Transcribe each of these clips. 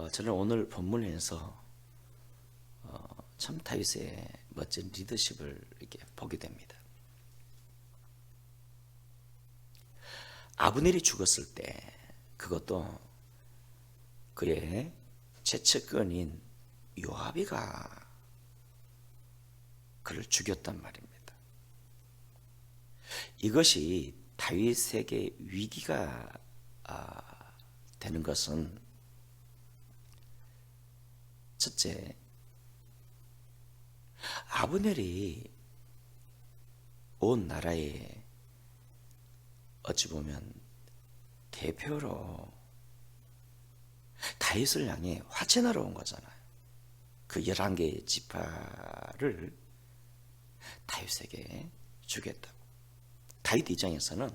저는 오늘 본문에서 참 다윗의 멋진 리더십을 이렇게 보게 됩니다. 아브넬이 죽었을 때 그것도 그의 최측근인 요압이가 그를 죽였단 말입니다. 이것이 다윗에게 위기가 되는 것은 첫째, 아브넬이 온 나라의 어찌 보면 대표로 다윗을 향해 화친하러 온 거잖아요. 그 11개의 지파를 다윗에게 주겠다고. 다윗 입장에서는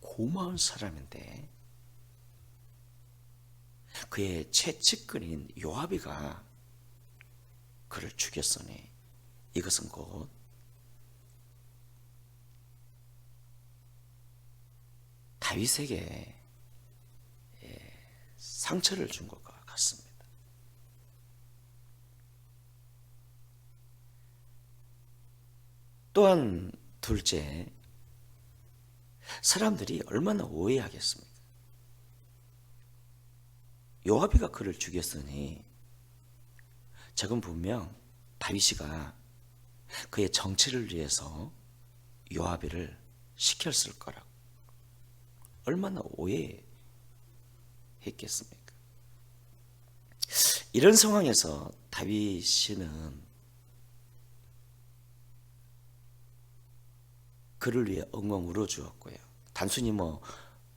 고마운 사람인데 그의 최측근인 요압이가 그를 죽였으니 이것은 곧 다윗에게 상처를 준 것과 같습니다. 또한 둘째, 사람들이 얼마나 오해하겠습니까? 요압이가 그를 죽였으니 저건 분명 다윗이가 그의 정치를 위해서 요압이를 시켰을 거라고. 얼마나 오해했겠습니까? 이런 상황에서 다윗은 그를 위해 엉엉 울어주었고요. 단순히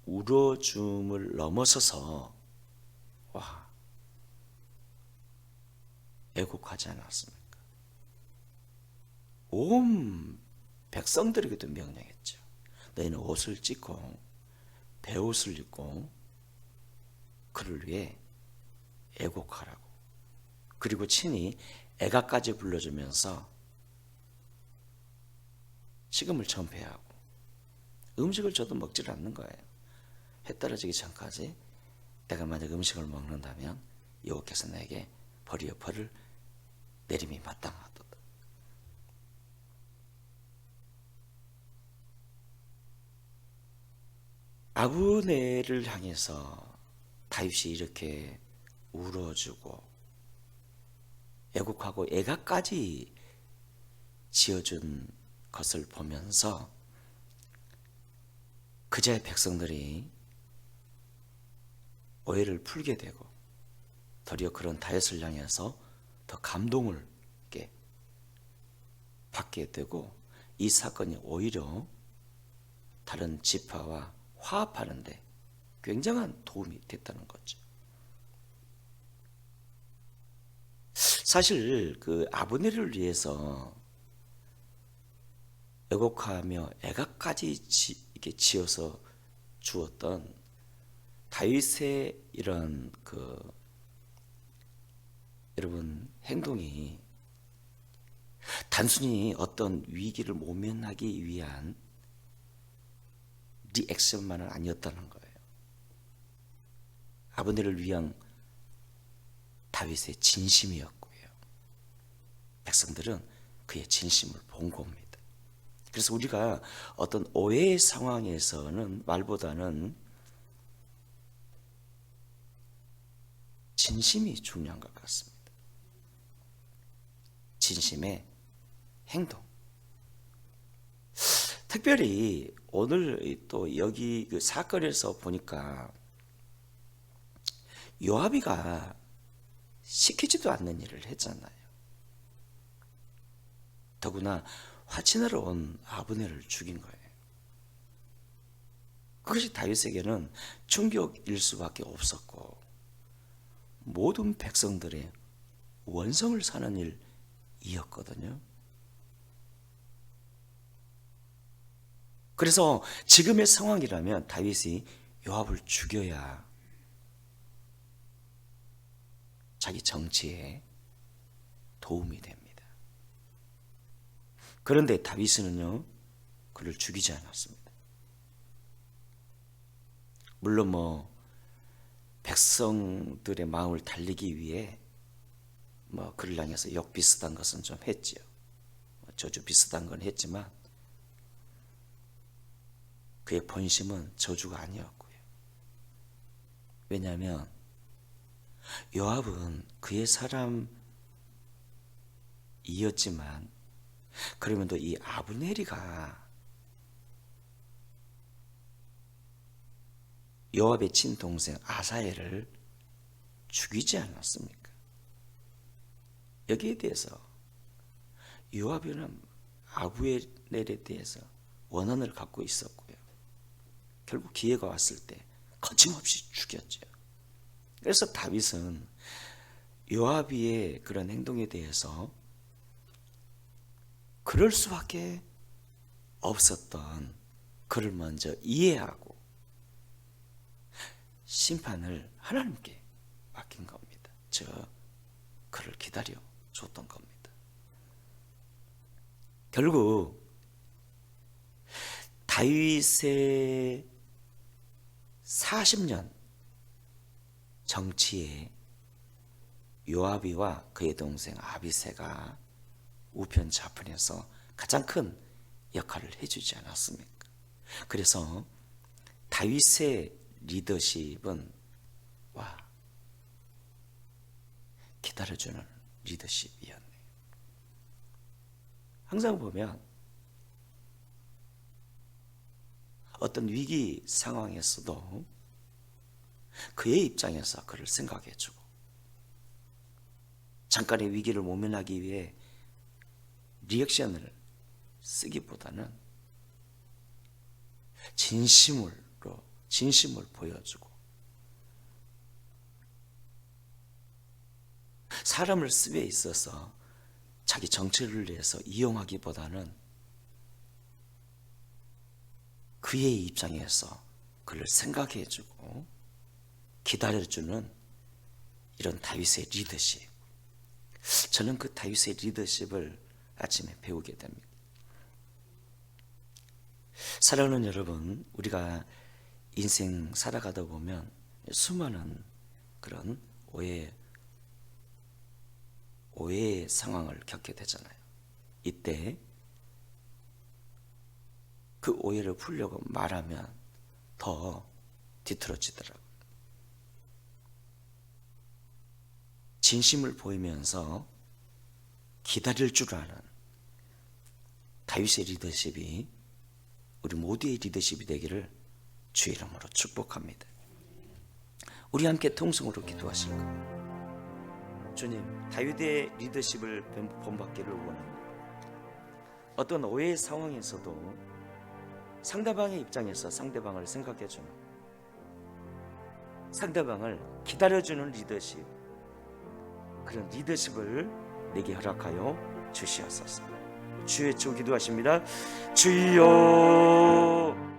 울어줌을 넘어서서 애곡하지 않았습니까? 온 백성들에게도 명령했죠. 너희는 옷을 찢고 베옷을 입고 그를 위해 애곡하라고. 그리고 친히 애가까지 불러주면서 식음을 전폐하고 음식을 줘도 먹질 않는 거예요. 해 떨어지기 전까지 내가 만약 음식을 먹는다면 여호와께서 내게 벌이요 벌을 내림이 마땅하도다. 아브넬을 향해서 다윗이 이렇게 울어주고 애곡하고 애가까지 지어준 것을 보면서 그자의 백성들이 오해를 풀게 되고 도리어 그런 다윗을 향해서 더 감동을 받게 되고 이 사건이 오히려 다른 지파와 화합하는데 굉장한 도움이 됐다는 거죠. 사실 그 아브넬을 위해서 애곡하며 애가까지 이렇게 지어서 주었던 다윗의 이런 여러분 행동이 단순히 어떤 위기를 모면하기 위한 리액션만은 아니었다는 거예요. 아브넬을 위한 다윗의 진심이었고요. 백성들은 그의 진심을 본 겁니다. 그래서 우리가 어떤 오해의 상황에서는 말보다는 진심이 중요한 것 같습니다. 진심의 행동. 특별히 오늘 또 여기 그 사건에서 보니까 요압이가 시키지도 않는 일을 했잖아요. 더구나 화친하러 온 아브넬을 죽인 거예요. 그것이 다윗에게는 충격일 수밖에 없었고 모든 백성들의 원성을 사는 일이었거든요. 그래서 지금의 상황이라면 다윗이 요압을 죽여야 자기 정치에 도움이 됩니다. 그런데 다윗은요, 그를 죽이지 않았습니다. 물론 백성들의 마음을 달리기 위해 뭐 그를 향해서 욕 비슷한 것은 좀 했지요. 저주 비슷한 건 했지만 그의 본심은 저주가 아니었고요. 왜냐하면 요압은 그의 사람이었지만 그러면도 이 아브넬이가 요압의 친동생 아사엘을 죽이지 않았습니까? 여기에 대해서 요압은 아브넬에 대해서 원한을 갖고 있었고요. 결국 기회가 왔을 때 거침없이 죽였죠. 그래서 다윗은 요압의 그런 행동에 대해서 그럴 수밖에 없었던 그를 먼저 이해하고 심판을 하나님께 맡긴 겁니다. 그를 기다려 줬던 겁니다. 결국 다윗의 40년 정치에 요압이와 그의 동생 아비새가 우편좌편에서 가장 큰 역할을 해주지 않았습니까? 그래서 다윗의 리더십은 기다려주는 리더십이었네요. 항상 보면 어떤 위기 상황에서도 그의 입장에서 그를 생각해주고 잠깐의 위기를 모면하기 위해 리액션을 쓰기보다는 진심을 보여주고 사람을 쓰에 있어서 자기 정체를 위해서 이용하기보다는 그의 입장에서 그를 생각해주고 기다려주는 이런 다윗의 리더십, 저는 그 다윗의 리더십을 아침에 배우게 됩니다. 사랑하는 여러분, 우리가 인생 살아가다 보면 수많은 그런 오해의 상황을 겪게 되잖아요. 이때 그 오해를 풀려고 말하면 더 뒤틀어지더라고요. 진심을 보이면서 기다릴 줄 아는 다윗의 리더십이 우리 모두의 리더십이 되기를 주의 이름으로 축복합니다. 우리 함께 통성으로 기도하실까요? 주님, 다윗의 리더십을 본받기를 원합니다. 어떤 오해의 상황에서도 상대방의 입장에서 상대방을 생각해주는, 상대방을 기다려주는 리더십, 그런 리더십을 내게 허락하여 주시옵소서. 주의 주 기도하십니다. 주여